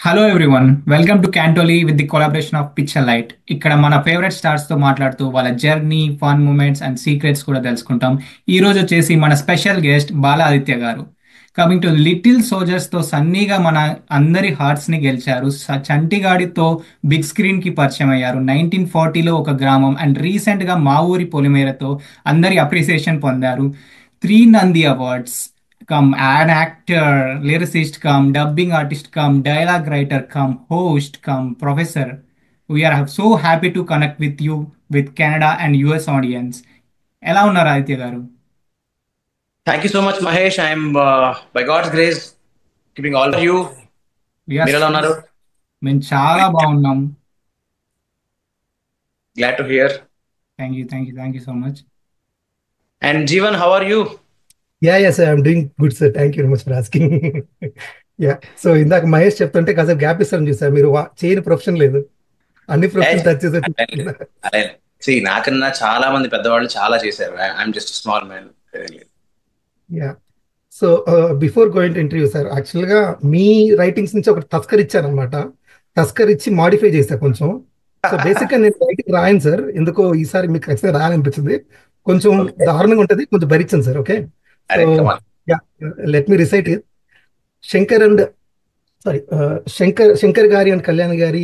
Hello everyone, welcome to క్యాంటోలీ with the collaboration of picture light. ఇక్కడ మన favourite stars తో మాట్లాడుతూ వాళ్ళ journey, fun moments and secrets కూడా తెలుసుకుంటాం. ఈ రోజు వచ్చేసి మన స్పెషల్ గెస్ట్ బాలా ఆదిత్య గారు. కమింగ్ టు లిటిల్ సోల్జర్స్ తో సన్నీగా మన అందరి హార్ట్స్ ని గెలిచారు. చంటిగాడితో బిగ్ స్క్రీన్ కి పరిచయం అయ్యారు. 1940లో ఒక గ్రామం అండ్ రీసెంట్ గా మా ఊరి పొలిమేరతో అందరి అప్రిసియేషన్ పొందారు. 3 Nandi Awards. Come an actor, lyricist, come dubbing artist, come dialogue writer, come host, come professor. We are so happy to connect with you with Canada and US audience. ఎలా ఉన్నారు ఆదిత్య గారు? Thank you so much, Mahesh. I'm, by God's grace, keeping all of you. Yes, మీరు ఎలా ఉన్నారు? మేము చాలా బాగున్నాం. Glad to hear. Thank you so much. And Jeevan, how are you? Sir. I'm doing good, sir. Thank you very much for asking. So ఇందాక మహేష్ చెప్తుంటే కాసేపు gap ఇస్తాను చూసారు. మీరు చేయని ప్రొఫెషన్ లేదు, అన్ని ప్రొఫెషన్ టచ్ చేసి. అదే see, నాకన్నా చాలా మంది పెద్దవాళ్ళు చాలా చేశారు. I'm just small man. So before going to interview sir, యాక్చువల్గా మీ రైటింగ్స్ నుంచి ఒక తస్కర్ ఇచ్చాను అనమాట. తస్కర్ ఇచ్చి మాడిఫై చేశా కొంచెం. సో బేసిక్గా నేను రైటింగ్ రాయను సార్, ఎందుకో ఈసారి మీకు ఖచ్చితంగా రాయాలనిపించింది. కొంచెం దారుణంగా ఉంటుంది, కొంచెం భరించండి sir. Okay, so let me recite it. Shankar and Shankar గారి అండ్ కళ్యాణ్ గారి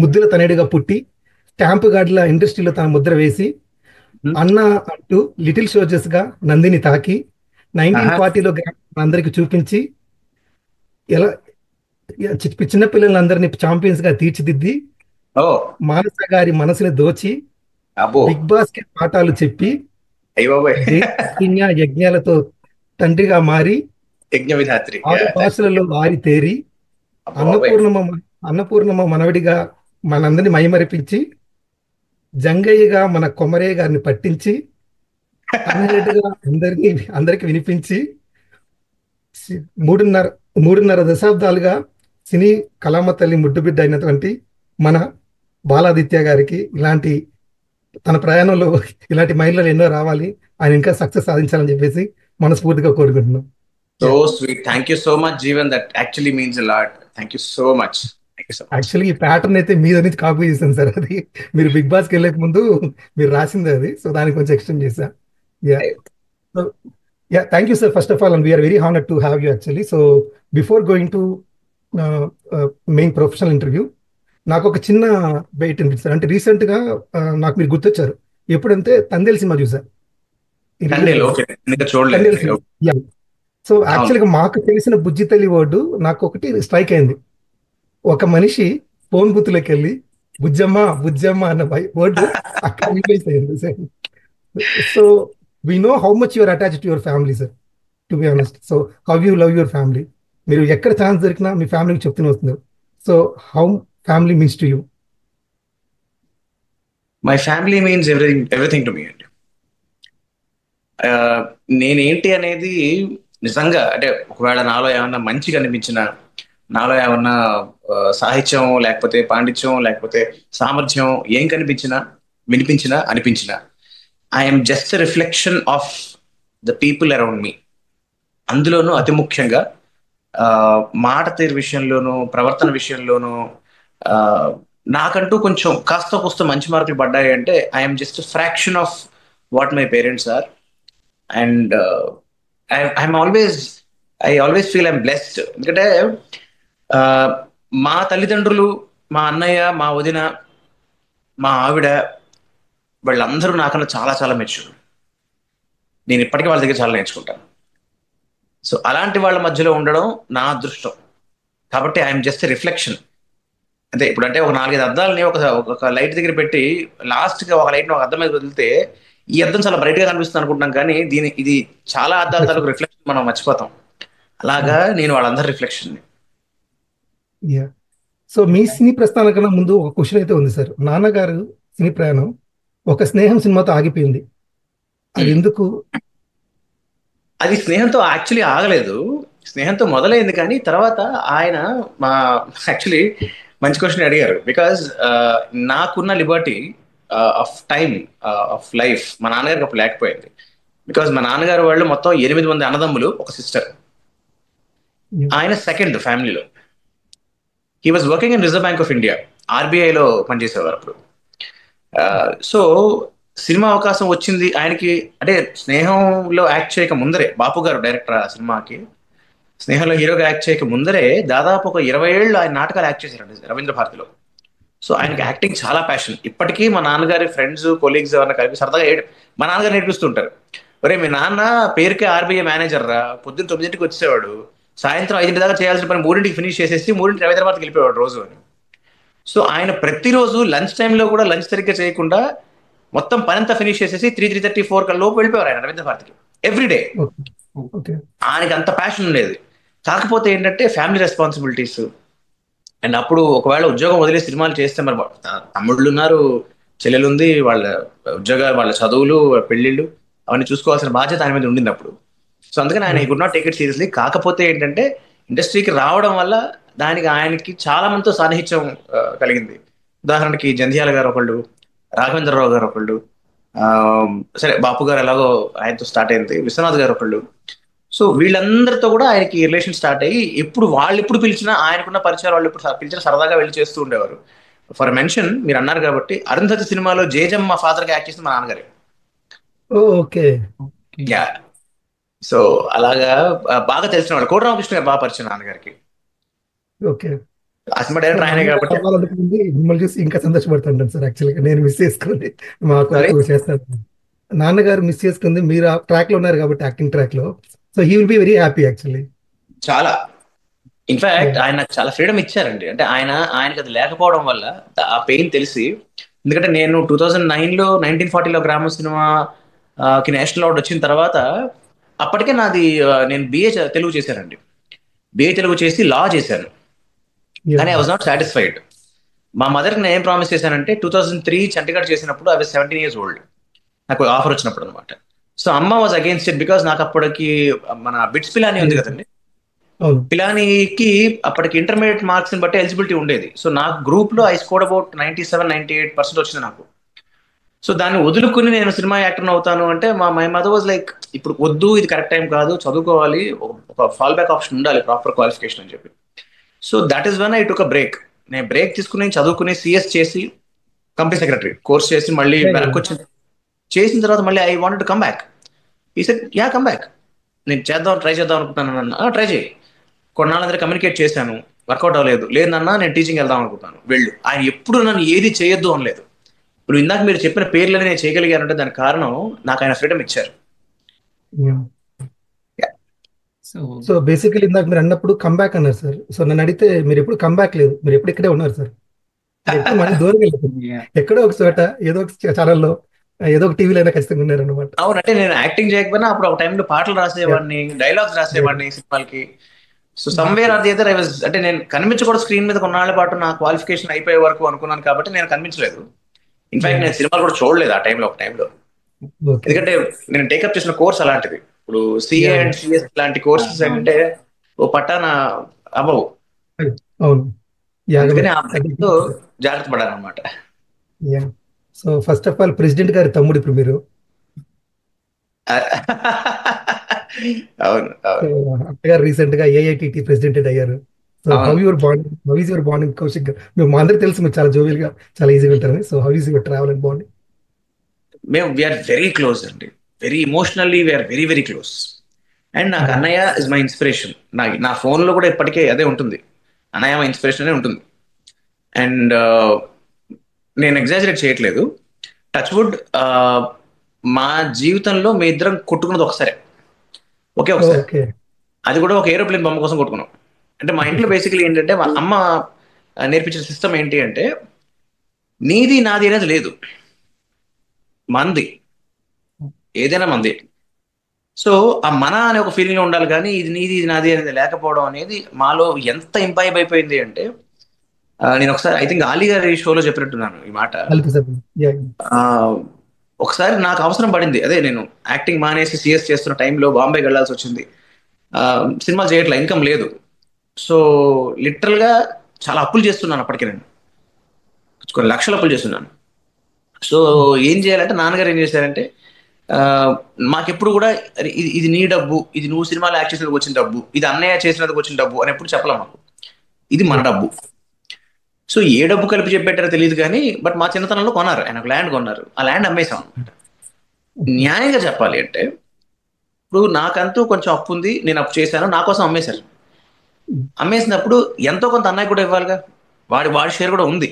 ముద్దుల తనయుడిగా పుట్టి స్టాంప్ గార్డుల ఇండస్ట్రీలో తన ముద్ర వేసి అన్న అంటూ లిటిల్ సోల్జర్స్ గా నందిని తాకి 1940లో అందరికి చూపించి ఎలా చిన్న పిల్లలందరినీ ఛాంపియన్స్ గా తీర్చిదిద్ది మానస గారి మనసుని దోచి బిగ్ బాస్ కి పాఠాలు చెప్పి యజ్ఞాలతో తండ్రిగా మారి ఆరు భాషలలో వారి తేరి అన్నపూర్ణమ మనవడిగా మనందరినీ మైమరిపించి జంగయ్యగా మన కొమరయ్య గారిని పట్టించి అందరికి వినిపించి మూడున్నర దశాబ్దాలుగా సినీ కళామ తల్లి ముద్దుబిడ్డ అయినటువంటి మన బాలాదిత్య గారికి ఇలాంటి తన ప్రయాణంలో ఇలాంటి మహిళలు ఎన్నో రావాలి, ఆయన ఇంకా సక్సెస్ సాధించాలని చెప్పేసి మనస్ఫూర్తిగా కోరుకుంటున్నాం. So sweet. Thank you so much, Jeevan. That actually means a lot. Thank you so much. Actually ఈ ప్యాటర్న్ అయితే మీద నుంచి కాపీ చేశాను సార్. అది మీరు బిగ్ బాస్కి వెళ్ళక ముందు మీరు రాసింది అది, సో దానికి కొంచెం ఎక్స్టెండ్ చేశా. Thank you sir first of all, and we're very honoured to have you actually. So before going to main professional interview, నాకు ఒక చిన్న బయట అనిపిస్తారు. అంటే రీసెంట్ గా నాకు మీరు గుర్తొచ్చారు ఎప్పుడంటే తందేల్ సినిమా చూసారు. సో యాక్చువల్గా మాకు తెలిసిన బుజ్జి తల్లి వర్డ్ నాకు ఒకటి స్ట్రైక్ అయింది. ఒక మనిషి ఫోన్ బూత్లోకి వెళ్ళి బుజ్జమ్మ బుజ్జమ్మ అన్న వర్డ్ అక్కడ రిప్లేస్ అయింది. So we know how much your attached to your family sir, to be honest. So how you love your family, మీరు ఎక్కడ ఛాన్స్ దొరికినా మీ ఫ్యామిలీకి చెప్తూనే వస్తున్నారు. So how family means to you? My family means everything to me అండి. నేనేంటి అనేది నిజంగా అంటే ఒకవేళ నాలో ఏమన్నా మంచిగా అనిపించిన, నాలో ఏమన్నా సాహిత్యం లేకపోతే పాండిత్యం లేకపోతే సామర్థ్యం ఏం కనిపించినా, వినిపించినా, అనిపించినా, I'm just reflection of the people around me. అందులోనూ అతి ముఖ్యంగా మాట తీరు విషయంలోనూ, ప్రవర్తన విషయంలోనూ నాకంటూ కొంచెం కాస్త కూస్త మంచి మార్కులు పడ్డాయి అంటే I'm just fraction of what my parents are. And I always feel I'm blessed. ఎందుకంటే మా తల్లిదండ్రులు, మా అన్నయ్య, మా వదిన, మా ఆవిడ, వాళ్ళందరూ నాకన్నా చాలా చాలా మెచ్యూర్. నేను ఇప్పటికీ వాళ్ళ దగ్గర చాలా నేర్చుకుంటాను. సో అలాంటి వాళ్ళ మధ్యలో ఉండడం నా అదృష్టం. కాబట్టి ఐఎమ్ జస్ట్ రిఫ్లెక్షన్. అంటే ఇప్పుడంటే ఒక 4-5 అద్దాలని ఒక లైట్ దగ్గర పెట్టి లాస్ట్గా ఒక లైట్ని ఒక అద్దం మీద వదిలితే ఈ అద్దం చాలా బ్రైట్ గా కనిపిస్తుంది అనుకుంటున్నాం, కానీ ఇది చాలా అద్దాల తాలూకు రిఫ్లెక్షన్ మనం మర్చిపోతాం. అలాగా నేను వాళ్ళందరి రిఫ్లెక్షన్. సో మీ సినీ ప్రస్థానం కన్నా ముందు ఒక క్వశ్చన్ అయితే ఉంది సార్. నాన్నగారు సినీ ప్రయాణం ఒక స్నేహం సినిమాతో ఆగిపోయింది, అది ఎందుకు? అది స్నేహంతో యాక్చువల్లీ ఆగలేదు, స్నేహంతో మొదలైంది. కానీ తర్వాత ఆయన యాక్చువల్లీ మంచి క్వశ్చన్ అడిగారు. బికాజ్ నాకున్న Liberty of time of life మా నాన్నగారికి అప్పుడు లేకపోయింది. బికాజ్ మా నాన్నగారు వాళ్ళు మొత్తం 8 మంది అన్నదమ్ములు, ఒక సిస్టర్. ఆయన సెకండ్ ఫ్యామిలీలో. He was working in Reserve Bank of India, ఆర్బీఐలో పనిచేసేవారు అప్పుడు. సో సినిమా అవకాశం వచ్చింది ఆయనకి. అంటే స్నేహంలో యాక్ట్ చేయక ముందరే, బాపు గారు డైరెక్టర్ ఆ సినిమాకి, స్నేహంలో హీరోగా యాక్ట్ చేయక ముందరే దాదాపు ఒక 20 ఏళ్ళు ఆయన నాటకాలు యాక్ట్ చేశారండి రవీంద్ర భారతిలో. సో ఆయనకి యాక్టింగ్ చాలా ప్యాషన్. ఇప్పటికీ మా నాన్నగారి ఫ్రెండ్స్, కొలీగ్స్ ఎవరైనా కలిపి సరదాగా మా నాన్నగారు నేర్పిస్తుంటారు, ఒరే మీ నాన్న పేరుకే ఆర్బీఐ మేనేజర్ రా, పొద్దున్న 9ంటికి వచ్చేవాడు, సాయంత్రం 5 దాకా చేయాల్సిన పని 3ంటికి ఫినిష్ చేసేసి 3ంటికి రవీంద్ర భారతికి వెళ్ళిపోయాడు రోజు అని. సో ఆయన ప్రతిరోజు లంచ్ టైంలో కూడా లంచ్ సరిగ్గా చేయకుండా మొత్తం పనంతా ఫినిష్ చేసేసి 3:30, 4 లోపు వెళ్ళిపోయారు ఆయన రవీంద్ర భారతికి ఎవ్రీడే. ఓకే. ఆయనకి అంత ప్యాషన్ ఉండేది. కాకపోతే ఏంటంటే ఫ్యామిలీ రెస్పాన్సిబిలిటీస్, అండ్ అప్పుడు ఒకవేళ ఉద్యోగం వదిలే సినిమాలు చేస్తే మరి తమ్ముళ్ళు ఉన్నారు, చెల్లెలు ఉంది, వాళ్ళ ఉద్యోగాలు, వాళ్ళ చదువులు, పెళ్లిళ్ళు అవన్నీ చూసుకోవాల్సిన బాధ్యత ఆయన మీద ఉండింది అప్పుడు. సో అందుకని ఆయన ఈ good not take it seriously. కాకపోతే ఏంటంటే ఇండస్ట్రీకి రావడం వల్ల దానికి ఆయనకి చాలా మందితో సాన్నిహిత్యం కలిగింది. ఉదాహరణకి జంధ్యాల గారు ఒకళ్ళు, రాఘవేంద్రరావు గారు ఒకళ్ళు, సరే బాపు గారు ఎలాగో ఆయనతో స్టార్ట్ అయింది, విశ్వనాథ్ గారు ఒకళ్ళు. సో వీళ్ళందరితో కూడా ఆయనకి రిలేషన్ స్టార్ట్ అయ్యి వాళ్ళు ఎప్పుడు పిలిచినా, ఆయనకున్న పరిచయాలు వాళ్ళు ఎప్పుడు పిలిచినా సరదాగా వెళ్ళి చేస్తూ ఉండేవారు. ఫర్ మెన్షన్ మీరు అన్నారు కాబట్టి, అరుంధతి సినిమాలో జేజమ్ మా ఫాదర్ గా యాక్ట్ చేసింది మా నాన్నగారే. ఓకే. యా. సో అలాగా బాగా తెలిసిన వాళ్ళు. కోటరామకృష్ణ గారు బాగా పరిచయం నాన్నగారికి. ఓకే. ఆ సినిమా డైరెక్టర్ ఆయనే కాబట్టి అవ్వాలనుకుంది, మిమ్మల్ని చూసి ఇంకా సంతోషపడుతుంటాను సార్. యాక్చువల్గా నేను మిస్ చేసుకుంది, మాకు చేస్తాను. నాన్నగారు మిస్ చేసుకుంది, మీరు ఆ ట్రాక్ లో ఉన్నారు కాబట్టి, యాక్టింగ్ ట్రాక్ లో. So he will be very happy actually. చాలా, ఇన్ఫాక్ట్ ఆయన నాకు చాలా ఫ్రీడమ్ ఇచ్చారండి. అంటే ఆయనకి అది లేకపోవడం వల్ల ఆ పెయిన్ తెలిసి, ఎందుకంటే నేను 2009లో 1940లో గ్రామ సినిమాకి నేషనల్ అవార్డు వచ్చిన తర్వాత అప్పటికే నాది నేను బిఏ తెలుగు చేశానండి. బిఏ తెలుగు చేసి లా చేశాను. కానీ ఐ వాజ్ నాట్ సాటిస్ఫైడ్. మా మదర్కి నేను ఏం ప్రామిస్ చేశానంటే 2003 చండీగఢ్ చేసినప్పుడు ఐ వాజ్ 17 years old, నాకు ఆఫర్ వచ్చినప్పుడు అనమాట. సో అమ్మ వాజ్ అగేన్స్ట్ ఇట్, బికాస్ నాకు అప్పటికి మన బిట్స్ పిలానీ ఉంది కదండి, పిలానీకి అప్పటికి ఇంటర్మీడియట్ మార్క్స్ ని బట్టి ఎలిజిబిలిటీ ఉండేది. సో నాకు గ్రూప్ లో ఐ స్కోర్డ్ అబౌట్ 97-98% వచ్చింది నాకు. సో దాన్ని వదులుకుని నేను సినిమా యాక్టర్ అవుతాను అంటే మై మదర్ వాజ్ లైక్, ఇప్పుడు వద్దు, ఇది కరెక్ట్ టైం కాదు, చదువుకోవాలి, ఒక ఫాల్ బ్యాక్ ఆప్షన్ ఉండాలి, ప్రాపర్ క్వాలిఫికేషన్ అని చెప్పి. So that is one I took a break. నేను బ్రేక్ తీసుకుని చదువుకుని సిఎస్ చేసి కంపెనీ సెక్రటరీ కోర్స్ చేసి మళ్ళీ వెనక్కి వచ్చి చేసిన తర్వాత మళ్ళీ I wanted to come back. ఈ సెడ్ యా కమ్ బ్యాక్, నేను ట్రై చేద్దాం అనుకుంటున్నాను. ట్రై చేయి. కొన్నాళ్ళ దగ్గర కమ్యూనికేట్ చేశాను, వర్కౌట్ అవ్వలేదు. లేదన్నా నేను టీచింగ్ వెళ్దాం అనుకుంటాను, వెళ్ళు. ఆయన ఎప్పుడు నన్ను ఏది చేయొద్దు అనలేదు. ఇప్పుడు ఇందాక మీరు చెప్పిన పేర్లని నేను చేయగలిగానంటే దానికి కారణం నాకు ఆయన ఫ్రీడమ్ ఇచ్చారు. సో బేసికలీ ఇందాక మీరు అన్నప్పుడు కమ్బ్యాక్ అన్నారు సార్. సో నన్ను అడిగితే మీరు ఎప్పుడు కమ్బ్యాక్ లేదు, మీరు ఎప్పుడు ఇక్కడే ఉన్నారు సార్. మన దూరం వెళ్ళిపోతుంది, ఎక్కడో ఒక చోట ఏదో ఒక ఛానల్లో ఏదో ఒక టీవీలో అయినా ఖచ్చితంగా ఉన్నారు అనమాట. అవునంటే నేను యాక్టింగ్ చేయకపోయినా అప్పుడు ఒక టైంలో పాటలు రాసేవాడిని, డైలాగ్స్ రాసేవాడిని సినిమాలకి. So somewhere or the other I was, అంటే నేను కనిపించకూడదు స్క్రీన్ మీద కొన్నాళ్ళ పాటు, నా క్వాలిఫికేషన్ అయిపోయే వరకు అనుకున్నాను కాబట్టి నేను కనిపించలేదు. ఇన్ఫాక్ట్ నేను సినిమాలు కూడా చూడలేదు ఆ టైంలో, ఒక టైంలో. ఎందుకంటే నేను టేకప్ చేసిన కోర్స్ అలాంటిది. ఇప్పుడు సిఏ అండ్ సిఎస్ లాంటి కోర్సెస్ అంటే ఓ పట్టాన అవ్వవు. జాగ్రత్త పడాను అనమాట. So first of all president గారి తమ్ముడు ఇప్పుడు మీరు. అవును, అత్తగారు రీసెంట్ గా ఏఐటిటి ప్రెసిడెంట్ అయ్యారు. So how your bonding Kaushik గారు? మేము మా అందరికి తెలుసు మీరు చాలా జోవియల్ గా, చాలా ఈజీగా ఉంటారని. So how is your travel and bonding? మేము వీఆర్ వెరీ క్లోజ్ అండి, very emotionally we're very very close. And నాకు అన్నయ్య ఇస్ మై ఇన్స్పిరేషన్. నా ఫోన్ లో కూడా ఇప్పటికే అదే ఉంటుంది, అన్నయ్య మై ఇన్స్పిరేషన్ అనే ఉంటుంది. అండ్ నేను ఎగ్జాజరేట్ చేయట్లేదు. టచ్ వుడ్, మా జీవితంలో మీ ఇద్దరం కొట్టుకున్నది ఒకసారి, ఒకసారి. అది కూడా ఒక ఏరోప్లేన్ బొమ్మ కోసం కొట్టుకున్నాం. అంటే మా ఇంట్లో బేసికలీ ఏంటంటే మా అమ్మ నేర్పించిన సిస్టమ్ ఏంటి అంటే, నీది నాది అనేది లేదు, మంది, ఏదైనా మంది. సో ఆ మన అనే ఒక ఫీలింగ్ ఉండాలి, కానీ ఇది నీది ఇది నాది అనేది లేకపోవడం అనేది మాలో ఎంత ఇంపైబ్ అయిపోయింది అంటే, నేను ఒకసారి ఐ థింక్ ఆలీ గారి షోలో చెప్పినట్టున్నాను ఈ మాట. ఒకసారి నాకు అవసరం పడింది, అదే నేను యాక్టింగ్ మానేసి సిఎస్ చేస్తున్న టైంలో బాంబేకి వెళ్ళాల్సి వచ్చింది. సినిమాలు చేయట్లా, ఇన్కమ్ లేదు. సో లిటరల్ గా చాలా అప్పులు చేస్తున్నాను అప్పటికే, నేను కొన్ని లక్షల అప్పులు చేస్తున్నాను. సో ఏం చేయాలంటే నాన్నగారు ఏం చేశారంటే, మాకెప్పుడు కూడా ఇది నీ డబ్బు, ఇది నువ్వు సినిమాలో యాక్ట్ చేసినందుకు వచ్చిన డబ్బు, ఇది అన్నయ్య చేసినందుకు వచ్చిన డబ్బు అని ఎప్పుడు చెప్పలేం మాకు. ఇది మన డబ్బు, సో ఏ డబ్బు కలిపి చెప్పారో తెలియదు కానీ బట్ మా చిన్నతనంలో కొన్నారు, ఆయన ఒక ల్యాండ్ కొన్నారు, ఆ ల్యాండ్ అమ్మేశాం అనమాట. న్యాయంగా చెప్పాలి అంటే ఇప్పుడు నాకంటూ కొంచెం అప్పు ఉంది, నేను అప్పు చేశాను, నా కోసం అమ్మేశారు. అమ్మేసినప్పుడు ఎంతో కొంత అన్నయ్య కూడా ఇవ్వాలిగా, వాడి షేర్ కూడా ఉంది.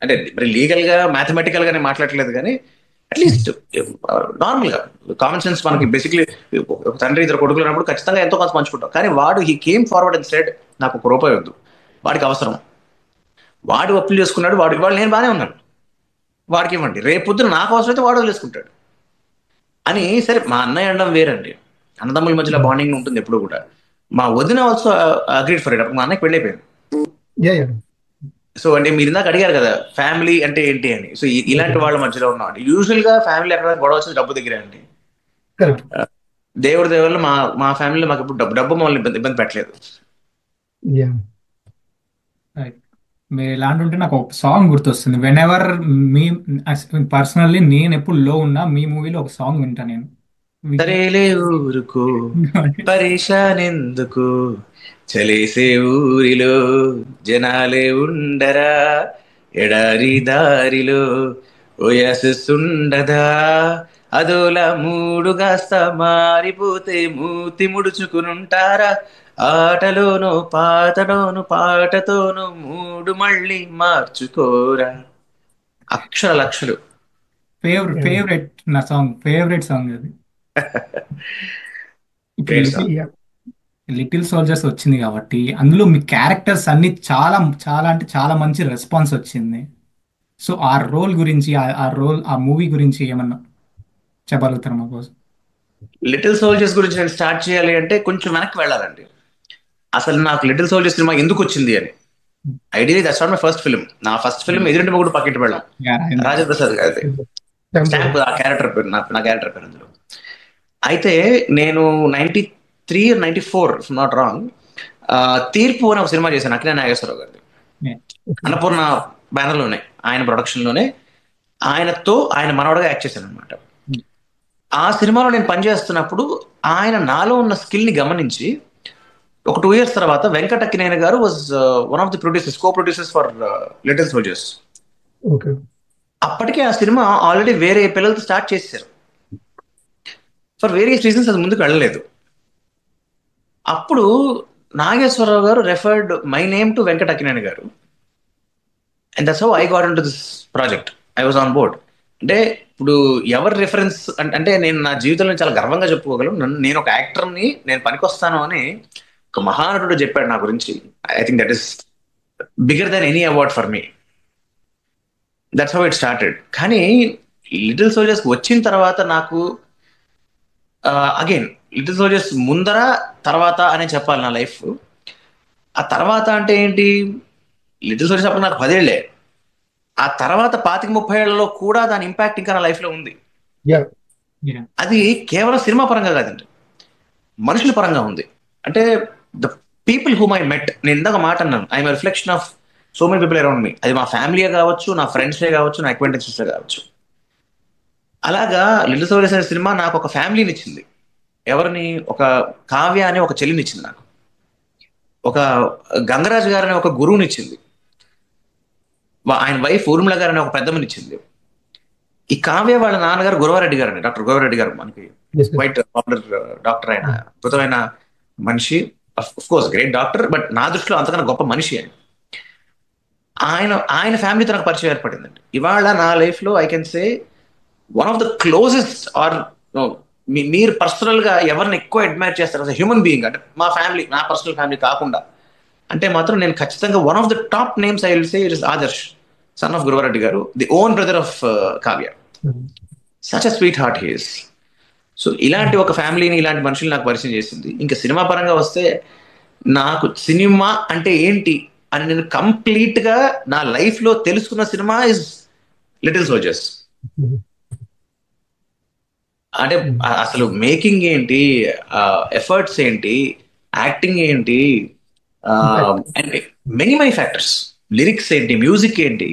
అంటే మరి లీగల్ గా మ్యాథమెటికల్ గా నేను మాట్లాడట్లేదు కానీ అట్లీస్ట్ నార్మల్ గా కామన్ సెన్స్ మనకి బేసిక్లీ ఒక తండ్రి ఇద్దరు కొడుకులు ఉన్నప్పుడు ఖచ్చితంగా ఎంతో కొంత పంచుకుంటాం. కానీ వాడు he came forward and said నాకు ఒక రూపాయి వద్దు, వాడికి అవసరం, వాడు అప్పులు చేసుకున్నాడు, వాడు నేను బాగానే ఉన్నాను, వాడికి ఇవ్వండి, రేపు పొద్దున నాకు అవసరం అయితే వాడు వదిలేసుకుంటాడు అని. సరే మా అన్నయ్య అనడం వేరండి, అన్నదమ్ముల మధ్యలో బాండింగ్ ఉంటుంది ఎప్పుడు కూడా. మా వదిన ఆల్సో అగ్రీడ్ ఫర్ ఇట్. అప్పుడు మా అన్నయ్య పెళ్ళైపోయింది. సో అంటే మీరు ఇందాక అడిగారు కదా ఫ్యామిలీ అంటే ఏంటి అని. సో ఇలాంటి వాళ్ళ మధ్యలో ఉన్నాం. యూజువల్ గా ఫ్యామిలీ ఎక్కడ గొడవ వచ్చేది డబ్బు దగ్గరే అండి. దేవుడి దేవుళ్ళు మా ఫ్యామిలీలో మాకు ఇప్పుడు డబ్బు మమ్మల్ని ఇబ్బంది పెట్టలేదు. మీరు ఇలాంటి ఉంటే నాకు ఒక సాంగ్ గుర్తొస్తుంది. వెన్ ఎవర్ మీ పర్సనల్లీ నేను ఎప్పుడు లో ఉన్నా మీ మూవీలో ఒక సాంగ్ వింటా నేను. సరేలే ఊరుకు పరేషాన్ ఎందుకు, చలేసే ఊరిలో జనాలే ఉండరా, ఎడారి దారిలో ఓయసుండదా, అదోలా మూడుగాస్త మారిపోతే మూతి ముడుచుకునుంటారా, ఆటలోను పాటలోను పాటతోను మూడు మళ్ళీ మార్చుకోరా. అక్షర లక్షలు ఫేవరెట్ నా సాంగ్, ఫేవరెట్ సాంగ్ అది. లిటిల్ సోల్జర్స్ వచ్చింది కాబట్టి అందులో మీ క్యారెక్టర్స్ అన్ని చాలా చాలా అంటే చాలా మంచి రెస్పాన్స్ వచ్చింది. సో ఆ రోల్ గురించి ఆ మూవీ గురించి ఏమన్నా చెప్పగలుగుతారు మా కోసం? లిటిల్ సోల్జర్స్ గురించి నేను స్టార్ట్ చేయాలి అంటే కొంచెం వెనక్కి వెళ్ళాలండి. అసలు నాకు లిటిల్ సోల్జర్స్ సినిమా ఎందుకు వచ్చింది అని. Ideally that's not my first film. నా ఫస్ట్ ఫిల్మ్ ఎదురింటి మొగుడు పక్కింటి వెళ్ళాం, రాజప్రసాద్ గారి స్టాంప్, ఆ క్యారెక్టర్ పేరు నా క్యారెక్టర్ పేరు అందులో. అయితే నేను 93 or 94 నాట్ రాంగ్ తీర్పు అని ఒక సినిమా చేశాను అఖిల నాగేశ్వరరావు గారిది, అన్నపూర్ణ బ్యానర్ లోనే, ఆయన ప్రొడక్షన్ లోనే, ఆయనతో ఆయన మనవడగా యాక్ట్ చేశాను అనమాట. ఆ సినిమాలో నేను పనిచేస్తున్నప్పుడు ఆయన నాలో ఉన్న స్కిల్ ని గమనించి ఒక 2 years తర్వాత వెంకట అక్కినేని గారు was one of the producers, co producers for little soldiers. అప్పటికే ఆ సినిమా ఆల్రెడీ వేరే పిల్లలతో స్టార్ట్ చేశారు. ఫర్ వేరియస్ రీజన్స్ అది ముందుకు వెళ్ళలేదు. అప్పుడు నాగేశ్వరరావు గారు referred my name to Venkat Akkineni గారు, and that's how I got into this project. I was on board. అంటే ఇప్పుడు ఎవరి రిఫరెన్స్ అంటే నేను నా జీవితంలో చాలా గర్వంగా చెప్పుకోగలను, నేను ఒక యాక్టర్ని, నేను పనికొస్తాను అని ఒక మహానటుడు చెప్పాడు నా గురించి. I think that is bigger than any award for me. That's how it started. కానీ లిటిల్ సోల్జర్స్ వచ్చిన తర్వాత నాకు అగైన్ లిటిల్ సోల్జర్స్ ముందర తర్వాత అనే చెప్పాలి నా లైఫ్. ఆ తర్వాత అంటే ఏంటి, లిటిల్ సోల్జర్స్ అప్పుడు నాకు 10 ఏళ్లే. ఆ తర్వాత 25-30 ఏళ్లలో కూడా దాని ఇంపాక్ట్ ఇంకా నా లైఫ్ లో ఉంది. అది కేవలం సినిమా పరంగా కాదండి, మనుషుల పరంగా ఉంది. అంటే the people whom I met, నేను ఇందాక మాట అన్నాను, I'm reflection of so many people around me. అది మా ఫ్యామిలీయే కావచ్చు, నా ఫ్రెండ్సే కావచ్చు, నా అక్వైంటెన్సెస్ కావచ్చు. అలాగా లిటిల్ సోల్జర్స్ అనే సినిమా నాకు ఒక ఫ్యామిలీని ఇచ్చింది. ఎవరిని? ఒక కావ్య అనే ఒక చెల్లిని ఇచ్చింది నాకు. ఒక గంగరాజు గారు అనే ఒక గురువుని ఇచ్చింది. ఆయన వైఫ్ ఊర్మిళ గారు అనే ఒక పెద్దమ్మని ఇచ్చింది. ఈ కావ్య వాళ్ళ నాన్నగారు గురవారెడ్డి గారు, డాక్టర్ గురవారెడ్డి గారు, మనకి క్వైట్ పాపులర్ డాక్టర్. ఆయన అద్భుతమైన మనిషి, of course great doctor, but నా దృష్టిలో అంతకన్నా గొప్ప మనిషి ఆయన ఫ్యామిలీతో నాకు పరిచయం ఏర్పడిందండి. ఇవాళ నా లైఫ్ లో I can say one of the closest, or మీరు పర్సనల్ గా ఎవరిని ఎక్కువ అడ్మైర్ చేస్తారు హ్యూమన్ బీయింగ్ అంటే మా ఫ్యామిలీ, నా పర్సనల్ ఫ్యామిలీ కాకుండా అంటే మాత్రం నేను ఖచ్చితంగా one of the top names I will say it is Adarsh, son of Gurava Reddy గారు, the own brother of Kavya. Such a sweet heart he is. So ఇలాంటి ఒక ఫ్యామిలీని, ఇలాంటి మనుషులు నాకు పరిచయం చేసింది. ఇంకా సినిమా పరంగా వస్తే నాకు సినిమా అంటే ఏంటి అని నేను కంప్లీట్ గా నా లైఫ్ లో తెలుసుకున్న సినిమా ఇస్ లిటిల్ సోల్జర్స్. అంటే అసలు మేకింగ్ ఏంటి, ఎఫర్ట్స్ ఏంటి, యాక్టింగ్ ఏంటి, అండ్ మెనీ ఫ్యాక్టర్స్, లిరిక్స్ ఏంటి, మ్యూజిక్ ఏంటి,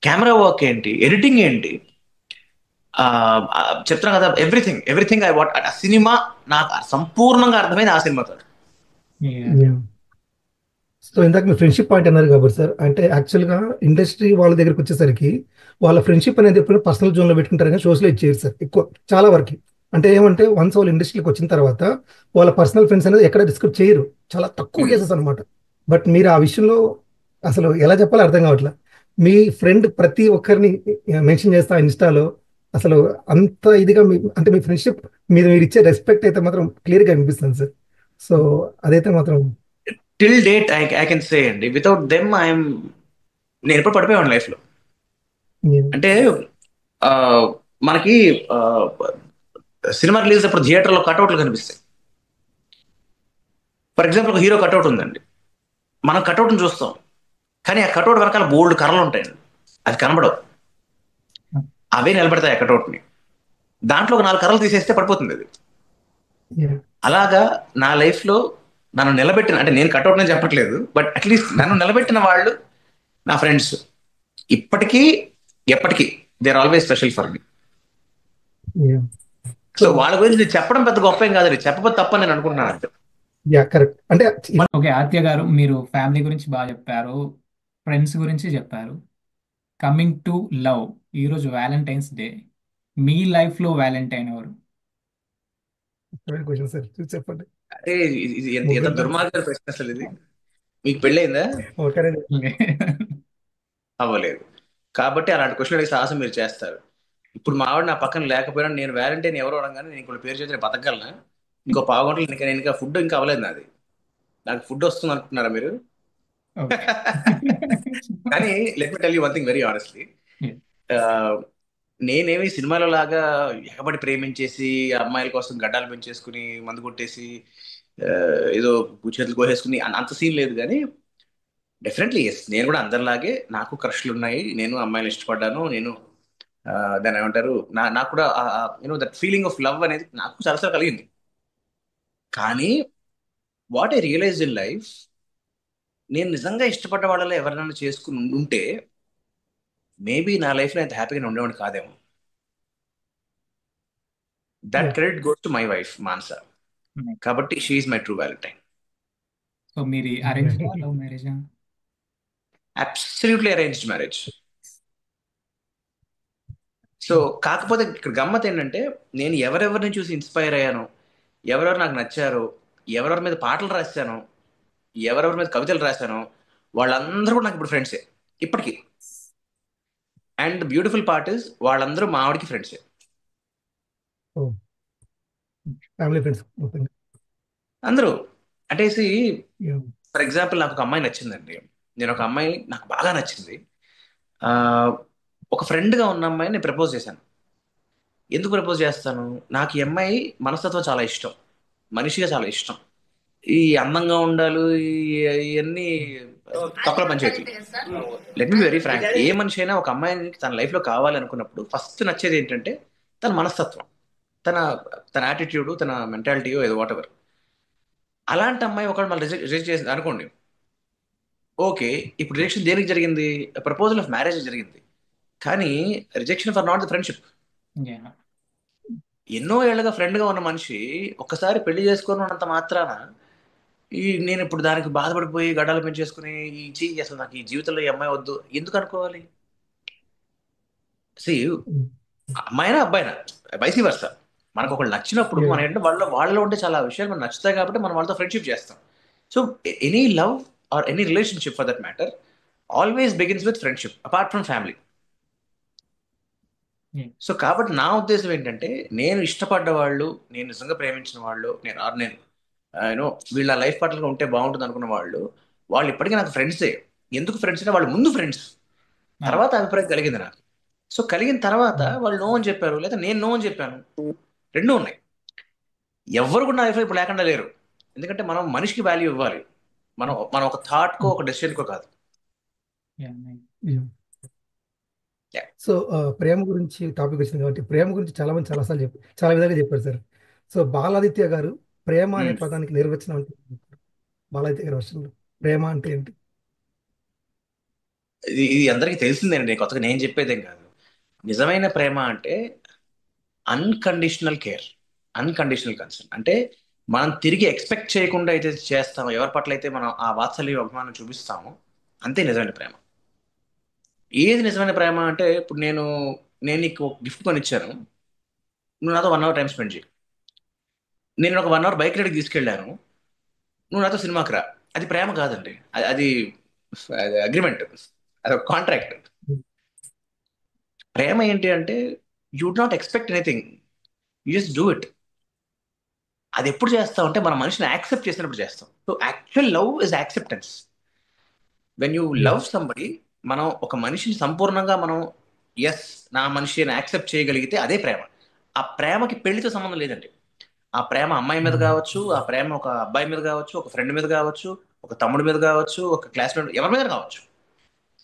కెమెరా వర్క్ ఏంటి, ఎడిటింగ్ ఏంటి, చెప్తున్నా కదా, ఎవ్రీథింగ్ ఐ వాట్. ఆ సినిమా నాకు సంపూర్ణంగా అర్థమైంది ఆ సినిమాతో. సో ఇందాక మీ ఫ్రెండ్షిప్ పాయింట్ అన్నారు కాబట్టి సార్, అంటే యాక్చువల్గా ఇండస్ట్రీ వాళ్ళ దగ్గరికి వచ్చేసరికి వాళ్ళ ఫ్రెండ్షిప్ అనేది ఎప్పుడైనా పర్సనల్ జోన్లో పెట్టుకుంటారు కానీ సోషల్ చేయరు సార్ ఎక్కువ, చాలా వరకు. అంటే ఏమంటే వన్స్ వాళ్ళు ఇండస్ట్రీకి వచ్చిన తర్వాత వాళ్ళ పర్సనల్ ఫ్రెండ్స్ అనేది ఎక్కడ డిస్కస్ చేయరు, చాలా తక్కువ ఉమ్. కేసెస్ అనమాట. బట్ మీరు ఆ విషయంలో అసలు ఎలా చెప్పాలో అర్థం కావట్లేదు. మీ ఫ్రెండ్ ప్రతి ఒక్కరిని మెన్షన్ చేస్తా ఇన్స్టాలో, అసలు అంత ఇదిగా మీ అంటే మీ ఫ్రెండ్షిప్ మీద మీరు ఇచ్చే రెస్పెక్ట్ అయితే మాత్రం క్లియర్గా అనిపిస్తుంది సార్. సో అదైతే మాత్రం టిల్ డేట్ ఐ కెన్ సే అండి, వితౌట్ దెమ్ నేను ఎప్పుడు పడిపోయాను లైఫ్ లో. నేను అంటే ఆ, మనకి సినిమా రిలీజ్ అప్పుడు థియేటర్లో కట్అవుట్లు కనిపిస్తాయి. ఫర్ ఎగ్జాంపుల్ ఒక హీరో కట్అవుట్ ఉందండి, మనం కట్అవుట్ని చూస్తాం, కానీ ఆ కట్అవుట్ వెనకాల బోల్డ్ కర్రలు ఉంటాయండి, అది కనబడవు. అవే నిలబెడతాయి ఆ కట్అవుట్ని. దాంట్లో ఒక 4 కర్రలు తీసేస్తే పడిపోతుంది అది. yeah, అలాగా నా లైఫ్ లో నన్ను నిలబెట్టిన, అంటే నేను కట్అవుట్ అని చెప్పట్లేదు, బట్ అట్లీస్ట్ నన్ను నిలబెట్టిన వాళ్ళు నా ఫ్రెండ్స్. ఇప్పటికీ ఎప్పటికీ they are always special for me. yeah. So so వాళ్ళ గురించి నేను చెప్పడం పెద్ద గొప్ప ఏం కాదండి, చెప్పకపోతే తప్పని నేను అనుకుంటున్నాను అంతే. Yeah correct. అంటే ఓకే ఆత్య గారు, మీరు ఫ్యామిలీ గురించి బాగా చెప్పారు, ఫ్రెండ్స్ గురించి చెప్పారు. కమింగ్ టు లవ్, ఈరోజు వ్యాలంటైన్స్ డే. మీ లైఫ్లో వ్యాలంటైన్ ఎవరు? క్వశ్చన్ సార్, చూసి చెప్పండి. అదే ఇది ఎంత ముగ్గురు దుర్మార్గ ప్రశ్న అసలు ఇది. మీకు పెళ్ళయిందా? ఒకరండి. అవ్వలేదు. కాబట్టి అలాంటి క్వశ్చన్ అడిగే సాహసం మీరు చేస్తారు. ఇప్పుడు మా ఆవిడ నా పక్కన లేకపోయినా నేను వ్యాలంటైన్ ఎవరు అనగానే నేను ఇంకో పేరు చేసి నేను బతకగలనా? ఇంకో పావు గంటలు ఇంకా ఫుడ్ ఇంకా అవ్వలేదు నాది. నాకు ఫుడ్ వస్తుంది అనుకుంటున్నారా మీరు? ఓకే. కానీ let me tell you one thing very honestly. నేనేమి సినిమాలో లాగా ఎగబడి ప్రేమించేసి అమ్మాయిల కోసం గడ్డాలు పెంచేసుకుని మందు కొట్టేసి ఆ, ఏదో చేతులు కోసేసుకుని అంత సీన్ లేదు. కానీ డెఫినెట్లీ ఎస్, నేను కూడా అందరిలాగే నాకు క్రష్లు ఉన్నాయి, నేను అమ్మాయిలు ఇష్టపడ్డాను. నేను దాన్ని ఏమంటారు, నాకు కూడా దట్ ఫీలింగ్ ఆఫ్ లవ్ అనేది నాకు సరసర కలిగింది. కానీ what I realise in life, నేను నిజంగా ఇష్టపడ్డ వాళ్ళలో ఎవరైనా చేసుకుని ఉంటే మేబీ నా లైఫ్లో ఎంత హ్యాపీగా ఉండేవాడిని కాదేమో. That yeah credit goes to my wife Mansa. కాబట్టి she's my true valentine. So మీది అరేంజ్డా లవ్ మ్యారేజా? Absolutely arranged marriage. సో కాకపోతే ఇక్కడ గమ్మత్ ఏంటంటే, నేను ఎవరెవరిని చూసి ఇన్స్పైర్ అయ్యాను, ఎవరెవరు నాకు నచ్చారు, ఎవరెవరి మీద పాటలు రాశాను, ఎవరెవరి మీద కవితలు రాశాను, వాళ్ళందరూ కూడా నాకు ఇప్పుడు ఫ్రెండ్సే ఇప్పటికీ. అండ్ బ్యూటిఫుల్ పార్ట్ ఇస్ వాళ్ళందరూ మా ఆవిడకి ఫ్రెండ్సే ఫ్యామిలీ ఫ్రెండ్స్ మొత్తంగా. అందరూ. అంటే యా ఫర్ ఎగ్జాంపుల్ నాకు ఒక అమ్మాయి నచ్చిందండి. నేను ఒక అమ్మాయి నాకు బాగా నచ్చింది. ఆ, ఒక ఫ్రెండ్గా ఉన్న అమ్మాయిని నేను ప్రపోజ్ చేశాను. ఎందుకు ప్రపోజ్ చేస్తాను, నాకు ఈ అమ్మాయి మనస్తత్వం చాలా ఇష్టం, మనిషిగా చాలా ఇష్టం. ఈ అందంగా ఉండాలి ఇవన్నీ తక్కువ పంచాయతీ. లెట్ మీ వెరీ ఫ్రాంక్, ఏ మనిషి అయినా ఒక అమ్మాయిని తన లైఫ్లో కావాలి అనుకున్నప్పుడు ఫస్ట్ నచ్చేది ఏంటంటే తన మనస్తత్వం, తన తన యాటిట్యూడ్, తన మెంటాలిటీయో ఏదో వాట్ ఎవర్. అలాంటి అమ్మాయి ఒకవేళ మళ్ళీ రిజెక్ట్ చేసింది అనుకోండి, ఓకే. ఇప్పుడు రిజెక్షన్ దేనికి జరిగింది? ప్రపోజల్ ఆఫ్ మ్యారేజ్ జరిగింది, కానీ rejection for not the friendship. Yeah. ఎన్నో ఏళ్ళగా ఫ్రెండ్గా ఉన్న మనిషి ఒక్కసారి పెళ్లి చేసుకొని ఉన్నంత మాత్రాన నేను ఇప్పుడు దానికి బాధపడిపోయి గడ్డలు పెంచేసుకుని అసలు నాకు ఈ జీవితంలో ఈ అమ్మాయి వద్దు ఎందుకు అనుకోవాలి? సి, అమ్మాయినా అబ్బాయినా వైసీ వర్స. మనకు ఒకళ్ళు నచ్చినప్పుడు యా మన ఏంటంటే వాళ్ళలో ఉంటే చాలా విషయాలు మనకు నచ్చుతాయి కాబట్టి మనం వాళ్ళతో ఫ్రెండ్షిప్ చేస్తాం. So any love or any relationship for that matter always begins with friendship apart from family. Yeah. So కాబట్టి నా ఉద్దేశం ఏంటంటే, నేను ఇష్టపడ్డ వాళ్ళు, నేను నిజంగా ప్రేమించిన వాళ్ళు, నేను యూనో వీళ్ళ లైఫ్ పార్ట్నర్గా ఉంటే బాగుంటుంది అనుకున్న వాళ్ళు, వాళ్ళు ఇప్పటికీ నాకు ఫ్రెండ్సే. ఎందుకు ఫ్రెండ్స్ అంటే వాళ్ళు ముందు ఫ్రెండ్స్, తర్వాత అభిప్రాయం కలిగింది నాకు. సో కలిగిన తర్వాత వాళ్ళు నో అని చెప్పారు, లేదా నేను నో అని చెప్పాను, రెండూ ఉన్నాయి. ఎవరు కూడా నా లైఫ్లో ఇప్పుడు లేకుండా లేరు. ఎందుకంటే మనం మనిషికి వాల్యూ ఇవ్వాలి, మనం మనం ఒక థాట్కో ఒక డెసిషన్కో కాదు. Yeah, nice. Yeah. Yeah. So ప్రేమ గురించి టాపిక్ వచ్చింది కాబట్టి ప్రేమ గురించి చాలా మంది చాలాసార్లు చాలా విధాలుగా చెప్పారు సార్. సో బాలాదిత్య గారు ప్రేమ అనే Hmm. పదానికి నిర్వచనం అంటే ఏంటి? బాలాదిత్య గారి వర్షంలో ప్రేమ అంటే ఏంటి? ఇది అందరికీ తెలిసిందేనండి, కొత్తగా నేను చెప్పేదేం కాదు. నిజమైన ప్రేమ అంటే అన్కండిషనల్ కేర్, అన్కండిషనల్ కన్సర్న్. అంటే మనం తిరిగి ఎక్స్పెక్ట్ చేయకుండా అయితే చేస్తామో, ఎవరి పట్ల అయితే మనం ఆ వాత్సల్య అభిమానం చూపిస్తామో, అంతే నిజమైన ప్రేమ. ఏది నిజమైన ప్రేమ అంటే, ఇప్పుడు నేను నీకు ఒక గిఫ్ట్ కొనిచ్చాను, నువ్వు నాతో 1 అవర్ టైం స్పెండ్ చేయి. నేను ఒక 1 అవర్ బైక్ రైడ్కి తీసుకెళ్ళాను, నువ్వు నాతో సినిమాకి రా. అది ప్రేమ కాదండి, అది అగ్రిమెంట్, అది ఒక కాంట్రాక్ట్. ప్రేమ ఏంటి అంటే, you would not expect anything, you just do it. అది ఎప్పుడు చేస్తాం అంటే, మన మనిషిని యాక్సెప్ట్ చేసినప్పుడు చేస్తాం. So actual love is acceptance. When you ya love somebody, మనం ఒక మనిషిని సంపూర్ణంగా మనం ఎస్ నా మనిషి అని యాక్సెప్ట్ చేయగలిగితే అదే ప్రేమ. ఆ ప్రేమకి పెళ్లితో సంబంధం లేదండి. ఆ ప్రేమ అమ్మాయి మీద కావచ్చు, ఆ ప్రేమ ఒక అబ్బాయి మీద కావచ్చు, ఒక ఫ్రెండ్ మీద కావచ్చు, ఒక తమ్ముడి మీద కావచ్చు, ఒక క్లాస్మేట్, ఎవరి మీద కావచ్చు.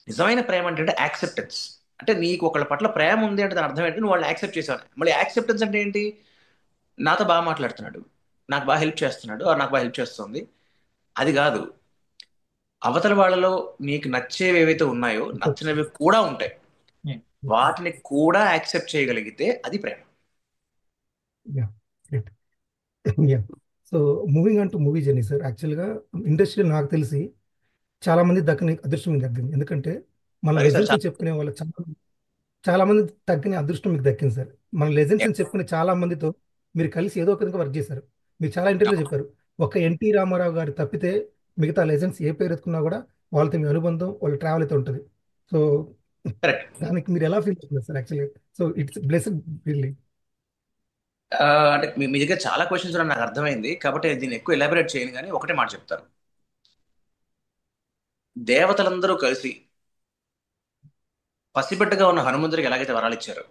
నిజమైన ప్రేమ అంటే యాక్సెప్టెన్స్. అంటే నీకు ఒకళ్ళ పట్ల ప్రేమ ఉంది అంటే దాని అర్థం ఏంటి, నువ్వు వాళ్ళని యాక్సెప్ట్ చేసావు. మళ్ళీ యాక్సెప్టెన్స్ అంటే ఏంటి, నాతో బాగా మాట్లాడుతున్నాడు, నాకు బాగా హెల్ప్ చేస్తున్నాడు, నాకు బాగా హెల్ప్ చేస్తుంది, అది కాదు. అవతల వాళ్ళలో నీకు నచ్చేవి ఏవైతే ఉన్నాయో నచ్చినవి కూడా ఉంటాయి, వాటిని కూడా యాక్సెప్ట్ చేయగలిగితే అది ప్రేమ. Yeah yeah so moving on to movie journey sir, యాక్చువల్గా ఇండస్ట్రీలో నాకు తెలిసి చాలా మంది దక్కని అదృష్టం మీకు దక్కింది. ఎందుకంటే మన అలాగే సార్, లెజెండ్స్ చాలా అని చెప్పుకునే వాళ్ళు చాలా మంది తగ్గని అదృష్టం మీకు దక్కింది సార్. మన లెజెండ్స్ అని చెప్పుకునే చాలా మందితో మీరు కలిసి ఏదో ఒక విధంగా వర్క్ చేశారు. మీరు చాలా ఇంటర్వ్యూలో చెప్పారు, ఒక ఎన్టీ రామారావు గారు తప్పితే మిగతా లెజెండ్స్ ఏ పేరు ఎత్తుకున్నా కూడా వాళ్ళతో మీ అనుబంధం, వాళ్ళ ట్రావెల్ అయితే ఉంటుంది. So correct. దానికి మీరు ఎలా ఫీల్ అవుతున్నారు సార్ యాక్చువల్గా? So it's blessed really. అంటే మీ దగ్గర చాలా క్వశ్చన్స్ ఉన్నాయి, నాకు అర్థమైంది, కాబట్టి నేను దీన్ని ఎక్కువ ఎలాబరేట్ చేయను, కానీ ఒకటే మాట చెప్తాను. దేవతలందరూ కలిసి పసిబిడ్డగా ఉన్న హనుమంతుడికి ఎలాగైతే వరాలు ఇచ్చారు,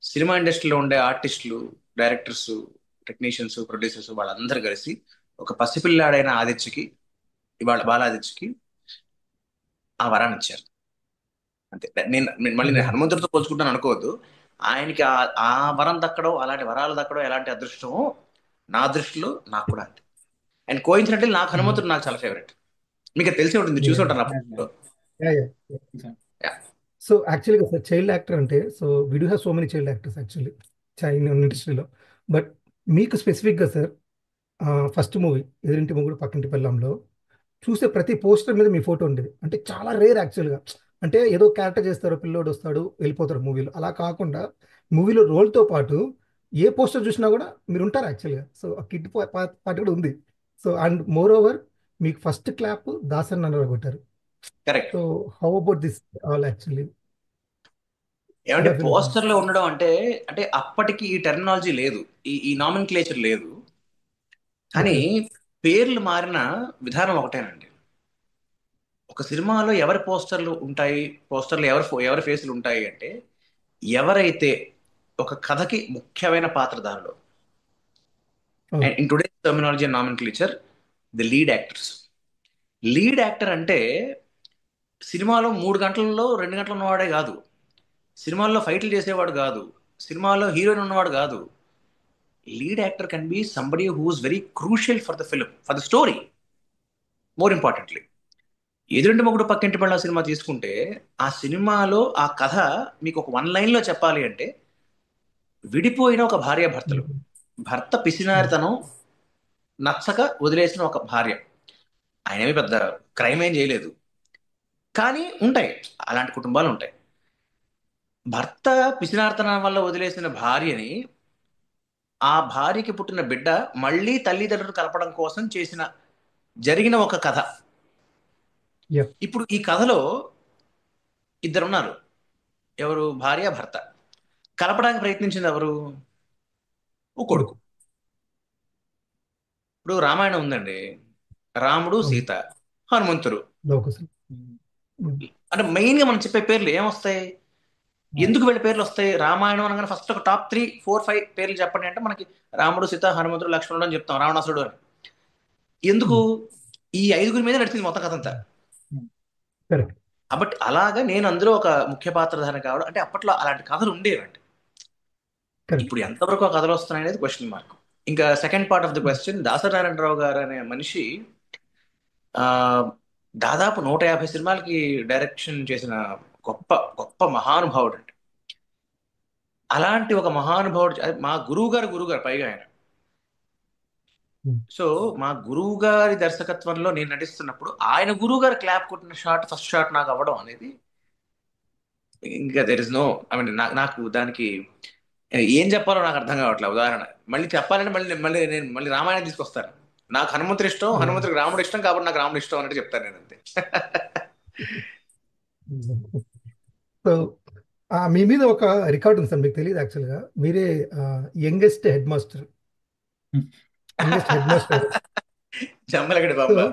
సినిమా ఇండస్ట్రీలో ఉండే ఆర్టిస్టులు, డైరెక్టర్స్, టెక్నీషియన్స్, ప్రొడ్యూసర్స్ వాళ్ళందరూ కలిసి ఒక పసిపిల్లాడైన ఆదిత్యకి, ఇవాళ బాలాదిత్యకి ఆ వరాన్ని ఇచ్చారు. అంతే. నేను హనుమంతుడితో పోల్చుకుంటాను అనుకోవద్దు. ఆయనకి ఆ వరం దక్కడం, అలాంటి వరాలు దక్కడం ఎలాంటి అదృష్టమో నా దృష్టిలో నాకు కూడా అంతే. అండ్ కోయిన్సిడెంటల్ నాకు హనుమంతుడు నాకు చాలా ఫేవరెట్. మీకు అది తెలిసి ఉంటుంది, చూసి ఉంటాను అప్పుడు. సో యాక్చువల్గా సార్ చైల్డ్ యాక్టర్ అంటే, so we do have so many child actors actually chain ఇండస్ట్రీలో. బట్ మీకు స్పెసిఫిక్గా సార్ ఫస్ట్ మూవీ ఎదురింటి మొగుడు పక్కింటి పెళ్ళాంలో చూసే ప్రతి పోస్టర్ మీద మీ ఫోటో ఉండేది. అంటే చాలా రేర్ యాక్చువల్గా. అంటే ఏదో క్యారెక్టర్ చేస్తారు, పిల్లోడు వస్తాడు వెళ్ళిపోతారు మూవీలో, అలా కాకుండా మూవీలో రోల్తో పాటు ఏ పోస్టర్ చూసినా కూడా మీరు ఉంటారు యాక్చువల్గా. సో ఆ కిడ్ పార్ట్ కూడా ఉంది. సో అండ్ మోర్ ఓవర్ మీకు ఫస్ట్ క్లాప్ దాసన్ అన్నారు కొట్టారు. Correct. So how about this all actually? ఏమంటే ఎలా ఫీల్ అవుతుంది? పోస్టర్ లో ఉండడం అంటే, అంటే అప్పటికి ఈ టెర్మినాలజీ లేదు, ఈ నామిన్ క్లేచర్ లేదు. కానీ ఓకే. పేర్లు మారిన విధానం ఒకటేనండి. ఒక సినిమాలో ఎవరి పోస్టర్లు ఉంటాయి, పోస్టర్లు ఎవరి ఫేసులు ఉంటాయి అంటే, ఎవరైతే ఒక కథకి ముఖ్యమైన పాత్రధారులు, and in today terminology and nomenclature, the lead actors. Lead actor అంటే సినిమాలో 3 గంటలలో 2 గంటలు ఉన్నవాడే కాదు, సినిమాల్లో ఫైట్లు చేసేవాడు కాదు, సినిమాలో హీరోయిన్ ఉన్నవాడు కాదు. Lead actor can be somebody who's very crucial for the film, for the story. More importantly, ఎదురింటి మొగుడు పక్కింటి పిల్ల సినిమా తీసుకుంటే, ఆ సినిమాలో ఆ కథ మీకు ఒక 1 లైన్లో చెప్పాలి అంటే, విడిపోయిన ఒక భార్యాభర్తలు, భర్త పిసినారితనం నచ్చక వదిలేసిన ఒక భార్య, ఆయన ఏమి పెద్ద క్రైమ్ ఏం చేయలేదు, కానీ ఉంటాయి, అలాంటి కుటుంబాలు ఉంటాయి. భర్త పిసినారితనం వల్ల వదిలేసిన భార్యని, ఆ భార్యకి పుట్టిన బిడ్డ మళ్ళీ తల్లిదండ్రులు కలపడం కోసం జరిగిన ఒక కథ. యా ఇప్పుడు ఈ కథలో ఇద్దరు ఉన్నారు, ఎవరు, భార్య భర్త. కలపడానికి ప్రయత్నించింది ఎవరు, ఓ కొడుకు. కొడుకు. ఇప్పుడు రామాయణం ఉందండి, రాముడు, అవును. సీత, హనుమంతుడు. లోకసం. అంటే మెయిన్ గా మనం చెప్పే పేర్లు ఏమొస్తాయి, ఎందుకు వీళ్ళ పేర్లు వస్తాయి? రామాయణం అనగానే ఫస్ట్ ఒక టాప్ 3, 4, 5 పేర్లు చెప్పండి అంటే మనకి రాముడు, సీత, హనుమంతుడు, లక్ష్మణుడు అని చెప్తాం, రావణాసురుడు అని. ఎందుకు? ఈ 5గురి మీద నడిచింది మొత్తం కథ అంతా. కరెక్ట్. కాబట్టి అలాగా నేను అందులో ఒక ముఖ్య పాత్రధారణ కావడం అంటే, అప్పట్లో అలాంటి కథలు ఉండేవండి. కరెక్ట్. ఇప్పుడు ఎంతవరకు ఆ కథలు వస్తున్నాయి అనేది క్వశ్చన్ మార్క్. ఇంకా second part of the question, Dasa Narayana Rao గారు అనే మనిషి ఆ దాదాపు 150 సినిమాలకి డైరెక్షన్ చేసిన గొప్ప గొప్ప మహానుభావుడు అండి. అలాంటి ఒక మహానుభావుడు, మా గురువు గారు పైగా ఆయన సో మా గురువు గారి దర్శకత్వంలో నేను నటిస్తున్నప్పుడు ఆయన గురువు గారు క్లాప్ కొట్టిన షాట్ ఫస్ట్ షాట్ నాకు అవ్వడం అనేది ఇంకా there is no, I mean నాకు దానికి ఏం చెప్పాలో నాకు అర్థం కావట్లేదు. ఉదాహరణ మళ్ళీ చెప్పాలంటే నేను రామాయణం తీసుకొస్తాను. నాకు హనుమంతుడు ఇష్టం, హనుమంతుడికి రాముడు ఇష్టం, కాబట్టి నాకు రాముడు ఇష్టం అన్నట్టు చెప్తాను నేను అంతే. సో మీ మీద ఒక రికార్డ్ ఉంది సార్, మీకు తెలియదు యాక్చువల్గా. మీరే యంగెస్ట్ హెడ్ మాస్టర్. జమ్మలగడి సో బాబా.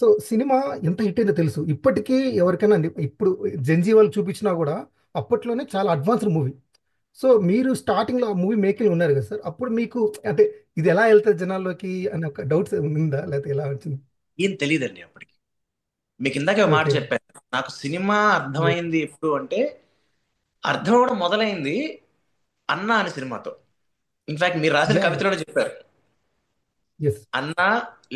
సో సినిమా ఎంత హిట్ అయిందో తెలుసు ఇప్పటికీ ఎవరికైనా అండి. ఇప్పుడు జెన్జీ వాళ్ళు చూపించినా కూడా అప్పట్లోనే చాలా అడ్వాన్స్డ్ మూవీ. సో మీరు స్టార్టింగ్ లో ఆ మూవీ మేకింగ్ ఉన్నారు కదా సార్, అప్పుడు మీకు అంటే ఇది ఎలా వెళ్తుంది జనాల్లోకి అనే ఒక డౌట్స్ ఉందా, లేకపోతే ఎలా వచ్చింది? ఏం తెలియదండి అప్పటికి. మీకు ఇందాకే ఒక మాట ఓకే. చెప్పాను, నాకు సినిమా అర్థమైంది ఎప్పుడు అంటే, అర్థం అవ్వడం మొదలైంది అన్న అనే సినిమాతో. ఇన్ఫాక్ట్ మీరు రాసిన కవితలోనే చెప్పారు, ఎస్ అన్న,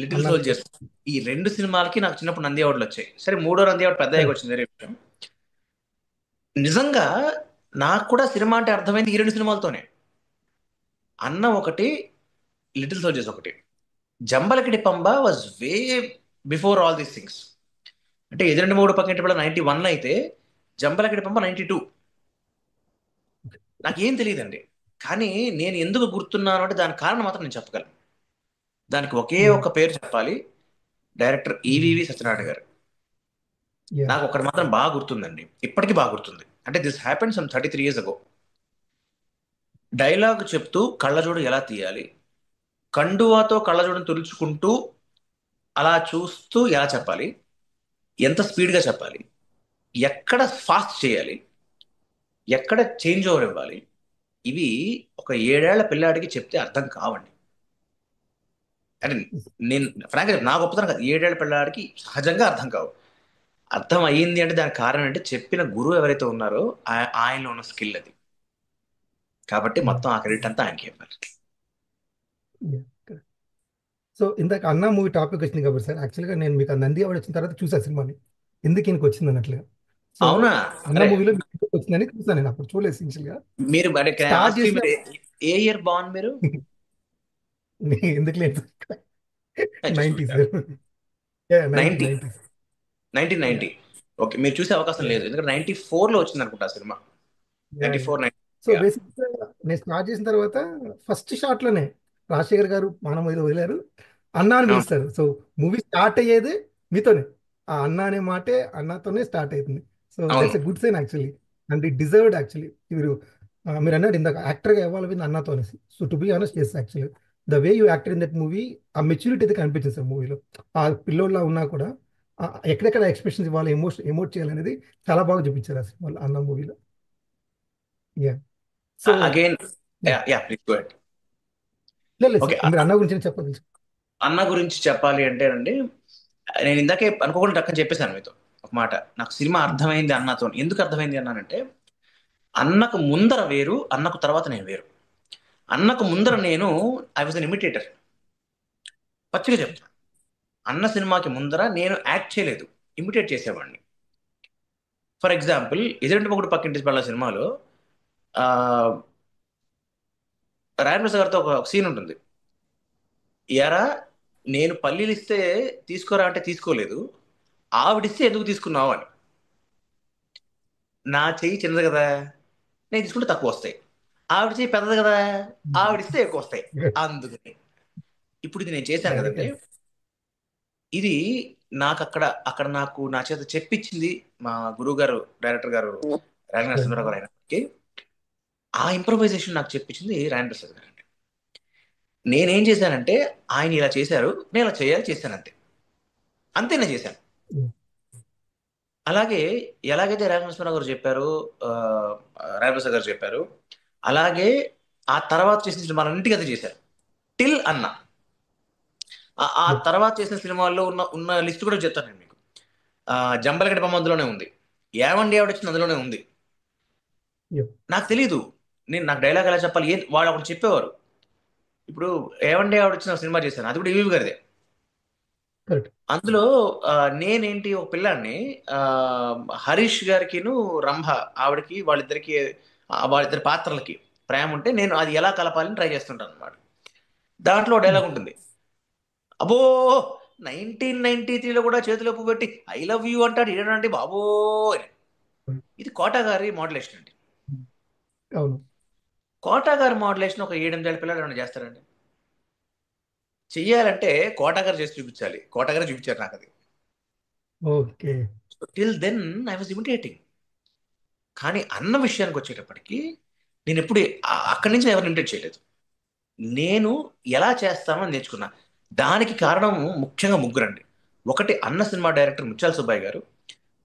లిటిల్ అన్నా. సోల్జర్స్, ఈ రెండు సినిమాలకి నాకు చిన్నప్పుడు నంది అవార్డులు వచ్చాయి. సరే, మూడో నంది అవార్డు పెద్ద అయ్యాక వచ్చింది వేరే విషయం. నిజంగా నాకు కూడా సినిమా అంటే అర్థమైంది ఈ రెండు సినిమాలతోనే. అన్న ఒకటి, లిటిల్ సోల్జర్స్ ఒకటి. Jambalakidi Pamba was way before all these things. అంటే ఎదురండి మూడు పక్కింటి పిల్ల 91 అయితే జంబలకిడి పంప 92. నాకేం తెలియదండి, కానీ నేను ఎందుకు గుర్తున్నాను అంటే దానికి కారణం మాత్రం నేను చెప్పగలను. దానికి ఒకే ఒక పేరు చెప్పాలి, డైరెక్టర్ ఈవివి సత్యనారాయణ గారు. నాకు ఒకటి మాత్రం బాగా గుర్తుందండి, ఇప్పటికీ బాగా గుర్తుంది. అంటే this happen some 33 years ago. Dialogue చెప్తూ కళ్ళజోడు ఎలా తీయాలి, కండువాతో కళ్ళజోడును తుడుచుకుంటూ అలా చూస్తూ ఎలా చెప్పాలి, ఎంత స్పీడ్గా చెప్పాలి, ఎక్కడ ఫాస్ట్ చేయాలి, ఎక్కడ చేంజ్ ఓవర్ ఇవ్వాలి, ఇవి ఒక 7 ఏళ్ల పిల్లాడికి చెప్తే అర్థం కావండి. అంటే నేను ఫ్రాంక్ నా గొప్పతనం కాదు, 7 ఏళ్ల పిల్లాడికి సహజంగా అర్థం కావు. అర్థం అయ్యింది అంటే దానికి కారణం అంటే చెప్పిన గురువు ఎవరైతే ఉన్నారో ఆయనలో ఉన్న స్కిల్ అది. కాబట్టి మొత్తం ఆ క్రెడిట్ అంతా ఆయనకి ఇవ్వాలి. సో ఇందాక అన్నా మూవీ టాపిక్ వచ్చింది కాబట్టి సార్, యాక్చువల్గా నేను మీకు ఆ నంది అవార్డు వచ్చిన తర్వాత చూసా సినిమాని, ఎందుకు ఈయనకి వచ్చింది అన్నట్లుగా. సో అవునా? అన్నా అరే, మూవీలో మీకు ఎందుకు వచ్చిందని చూసాను, నేను అప్పుడు చూడలేదు ఎసెన్షియల్ గా. మీరు స్టార్ట్ చేసిన ఏ ఇయర్ బాన్ మీరు? ఎందుకు లేదు, జస్ట్ 90s. 90, 90s. 1990. ఓకే, మీరు చూసే అవకాశం లేదు, ఎందుకంటే 94లో వచ్చింది అనుకుంటా ఆ సినిమా. 94, సో బేసిక్గా నేను స్టార్ట్ చేసిన తర్వాత ఫస్ట్ షాట్ లోనే రాజశేఖర్ గారు మానవ మీద వదిలారు, అన్నా అని పిలుస్తారు. సో మూవీ స్టార్ట్ అయ్యేది మీతోనే, ఆ అన్నా అనే మాటే అన్నాతోనే స్టార్ట్ అవుతుంది. So that's a good sign actually, and it deserved actually. మీరు మీరు అన్నాడు ఇందాక యాక్టర్గా ఇవ్వాలి అన్నాతో అనేసి. సో టు బి ఆనెస్ట్, చేస్తే actually the way you actor in that movie, ఆ మెచ్యూరిటీ అయితే కనిపించింది సార్ మూవీలో. ఆ పిల్లోళ్ళ ఉన్నా కూడా ఎక్కడెక్కడ ఎక్స్ప్రెషన్స్ ఇవ్వాలి, ఎమోట్ చేయాలనేది చాలా బాగా చూపించారు ఆ సినిమాలో, అన్న మూవీలో. Yeah. So again, yeah please go head. లేదు ఓకే, సార్, మీరు అన్న గురించి చెప్పాలి. అన్న గురించి చెప్పాలి అంటే అండి, నేను ఇందాకే అనుకోకుండా టక్కని చెప్పేశాను మీతో ఒక మాట. నాకు సినిమా అర్థమైంది అన్నతో. ఎందుకు అర్థమైంది అన్నానంటే, అన్నకు ముందర వేరు, అన్నకు తర్వాత నేను వేరు. అన్నకు ముందర నేను ఐ వాజ్ అన్ ఇమిటేటర్, పచ్చిగా చెప్తాను. అన్న సినిమాకి ముందర నేను యాక్ట్ చేయలేదు, ఇమిటేట్ చేసేవాడిని. ఫర్ ఎగ్జాంపుల్, ఎదురింటి మొగుడు పక్కింటి పిల్ల సినిమాలో ఆ, రాయన్ ప్రసాద్ గారితో ఒక సీన్ ఉంటుంది. ఎరా, నేను పల్లీలు ఇస్తే తీసుకోరా అంటే తీసుకోలేదు, ఆవిడిస్తే ఎందుకు తీసుకున్నావు అని. నా చెయ్యి చిన్నది కదా, నేను తీసుకుంటే తక్కువ వస్తాయి. ఆవిడ చెయ్యి పెద్దది కదా, ఆవిడిస్తే ఎక్కువ వస్తాయి. అందుకని ఇప్పుడు ఇది నేను చేశాను కదండి, ఇది నాకు అక్కడ నాకు నా చేత చెప్పించింది మా గురువు గారు, డైరెక్టర్ గారు రాజేంద్ర నరసింహరావు గారు అయినప్పటికీ, ఆ ఇంప్రొవైజేషన్ నాకు చెప్పించింది రాజేంద్ర ప్రసాద్ గారు అండి. నేనేం చేశానంటే, ఆయన ఇలా చేశారు, నేను ఇలా చేయాలి, చేశాను అంతే. అంతే నేను చేశాను. అలాగే ఎలాగైతే రాజేంద్ర నరసింహరావు గారు చెప్పారు, రాజేంద్ర ప్రసాద్ గారు చెప్పారు, అలాగే ఆ తర్వాత చేసిన సినిమాలన్నింటికీ అదే చేశారు. టిల్ అన్న. ఆ తర్వాత చేసిన సినిమాల్లో ఉన్న లిస్ట్ కూడా చెప్తాను నేను మీకు. జంబలగడ్డ బొమ్మ అందులోనే ఉంది, ఏమండి ఆవిడ వచ్చింది అందులోనే ఉంది. నాకు తెలీదు, నాకు డైలాగ్ ఎలా చెప్పాలి, వాళ్ళు ఒకటి చెప్పేవారు. ఇప్పుడు ఏమండి ఆవిడ వచ్చిన సినిమా చేశాను, అది కూడా ఈవీ గారిదే. అందులో నేనేంటి ఒక పిల్లాన్ని, హరీష్ గారికిను రంభ ఆవిడకి, వాళ్ళిద్దరికి వాళ్ళిద్దరి పాత్రలకి ప్రేమ ఉంటే నేను అది ఎలా కలపాలని ట్రై చేస్తుంటాను అనమాట. దాంట్లో డైలాగ్ ఉంటుంది, అబ్బో 1993లో కూడా చేతిలో పువ్వు పెట్టి ఐ లవ్ యూ అంటాడు ఏంటంటే బాబో అని. ఇది కోటా గారి మోడలేషన్ అండి. అవును. కోటా గారి మోడలేషన్ ఒక 7-8 ఏళ్ల పిల్లలు ఏమైనా చేస్తారండి? చెయ్యాలంటే కోటా గారు చేసి చూపించాలి. కోటా గారు చూపించారు నాకు అది. Okay. Till then I was imitating. కానీ అన్న విషయానికి వచ్చేటప్పటికి నేను ఎప్పుడు అక్కడి నుంచి ఎవరిని ఇమిటేట్ చేయలేదు. నేను ఎలా చేస్తానో అని నేర్చుకున్నా. దానికి కారణం ముఖ్యంగా ముగ్గురండి. ఒకటి అన్న సినిమా డైరెక్టర్ ముత్యాల సుబ్బయ్య గారు,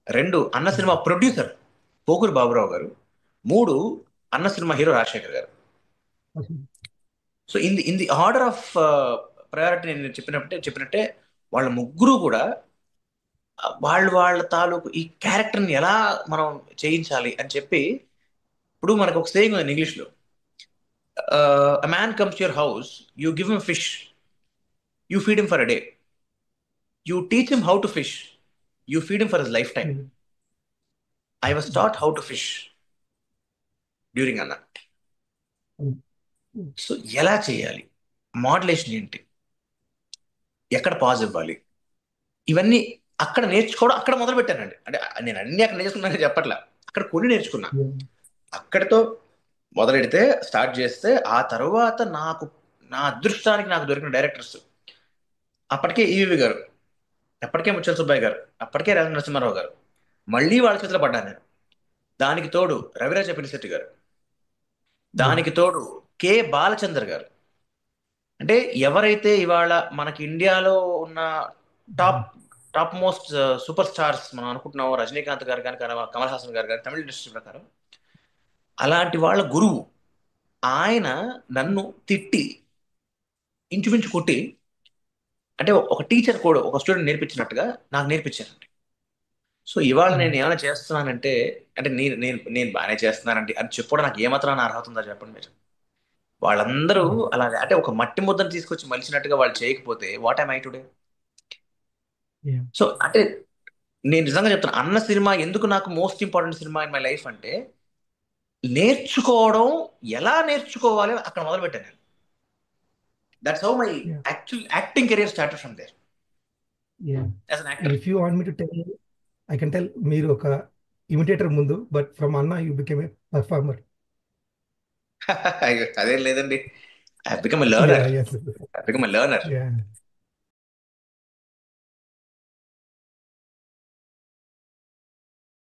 2 అన్న సినిమా ప్రొడ్యూసర్ పోకూరి బాబురావు గారు, 3 అన్న సినిమా హీరో రాజశేఖర్ గారు. So in the order of priority నేను చెప్పినట్టే వాళ్ళ ముగ్గురు కూడా వాళ్ళ తాలూకు ఈ క్యారెక్టర్ని ఎలా మనం చేయించాలి అని చెప్పి. ఇప్పుడు మనకు ఒక సేయింగ్ ఉంది ఇంగ్లీష్లో, a man comes to your house, you give him fish, you feed him for a day, you teach him how to fish, you feed him for his lifetime. I was taught how to fish during Anna. So ఎలా చేయాలి, మోడలేషన్ ఏంటి, ఎక్కడ pause ఇవ్వాలి, ఇవన్నీ అక్కడ నేర్చుకోవడం అక్కడ మొదలు పెట్టానండి. అంటే నేను అన్ని అక్కడ నేర్చుకున్నానని చెప్పట్లా, అక్కడ కొన్ని నేర్చుకున్నా. అక్కడితో మొదలెడితే స్టార్ట్ చేస్తే ఆ తర్వాత నా అదృష్టానికి నాకు దొరికిన డైరెక్టర్స్ అప్పటికే ఈవి గారు, అప్పటికే ముత్యాల సుబ్బయ్య గారు, అప్పటికే రాజేంద్ర నరసింహారావు గారు, మళ్ళీ వాళ్ళ చేతిలో పడ్డాను నేను. దానికి తోడు రవిరాజ పినిశెట్టి గారు, దానికి తోడు కె బాలచందర్ గారు. అంటే ఎవరైతే ఇవాళ మనకి ఇండియాలో ఉన్న top top most super stars మనం అనుకుంటున్నామో, రజనీకాంత్ గారు కానీ, కమల్ హాసన్ గారు కానీ, తమిళ ఇండస్ట్రీ ప్రకారం అలాంటి వాళ్ళ గురువు ఆయన నన్ను తిట్టి ఇంచుమించు కొట్టి, అంటే ఒక టీచర్ కూడా ఒక స్టూడెంట్ నేర్పించినట్టుగా నాకు నేర్పించారండి. సో ఇవాళ నేను ఏమైనా చేస్తున్నానంటే, అంటే నేను బాగానే చేస్తున్నానండి అని చెప్పడం నాకు ఏమాత్రం అర్హత ఉందా చెప్పండి మీరు? వాళ్ళందరూ అలాగే, అంటే ఒక మట్టి ముద్దను తీసుకొచ్చి మలిచినట్టుగా వాళ్ళు చేయకపోతే వాట్ ఐ టుడే? సో అంటే నేను నిజంగా చెప్తాను, అన్న సినిమా ఎందుకు నాకు మోస్ట్ ఇంపార్టెంట్ సినిమా ఇన్ మై లైఫ్ అంటే, నేర్చుకోవడం ఎలా నేర్చుకోవాలి అక్కడ మొదలు పెట్టాను నేను. That's how my actual acting career started from there as an actor. If you want me to tell, I can tell, మీరు ఒక ఇమిటేటర్ ముందు, but from Anna you became a performer. అదేం లేదండి, I become a learner. Yes. I become a learner.